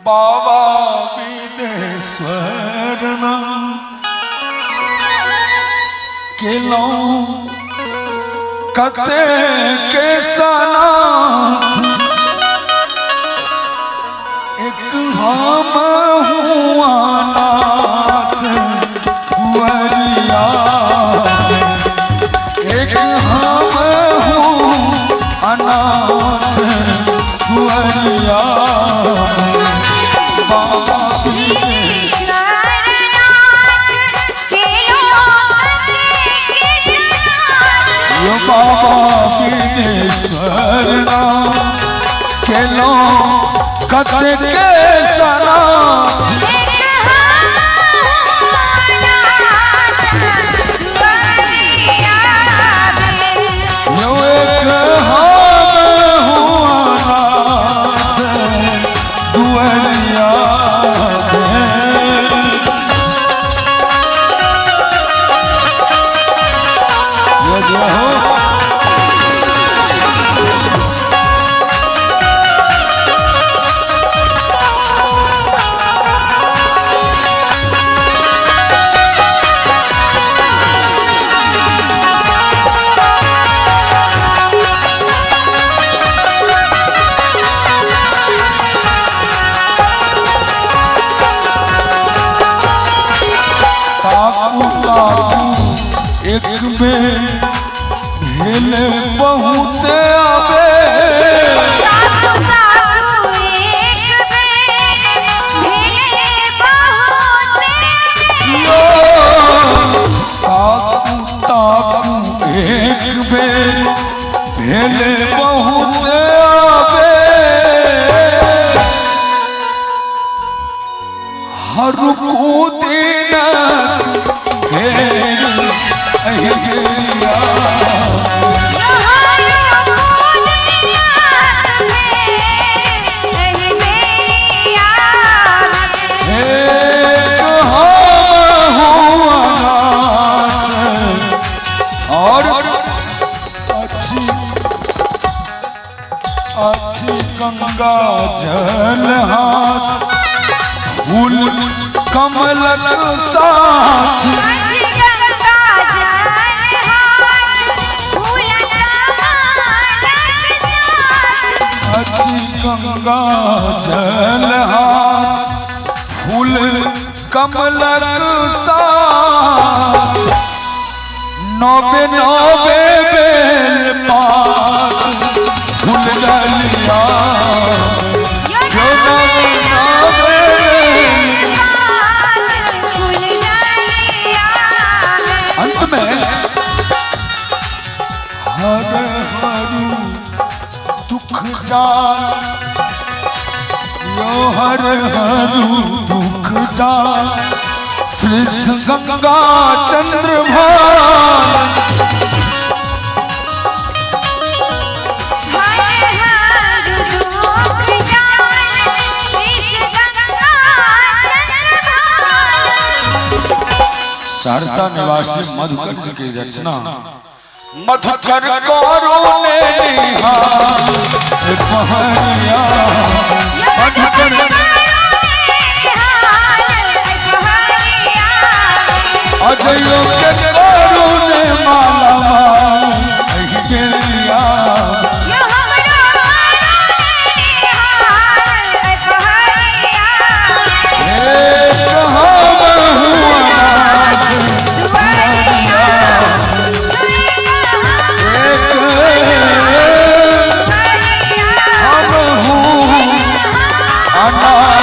बाबा विदेश्वर केलो कते के सनाथ एक हम हुआ नाथ वरिया एक हम हूँ अनाथ वरिया बाबा बाबा विदेश्वर केलो कते के सनाथ यो एक हम हुआ नाथ दुआरिया एक में भेले बहुत आवे ताकू एक में भेले बहुत आवे हर को दिन गंगा जल हाथ फूल कमल साथ अच्छी गंगा जल हाथ फूल कमल साथ नौबे नौबे बेल पात फूल डलिया अंत में हर हरू दुख जान यो हर हरू दुख जान श्री गंगा चंद्रभान सहरसा निवासी मधुकर की रचना मधुकर करो ने पहरिया मधुकर अजयो के करो ने माला माल गिरिया I'm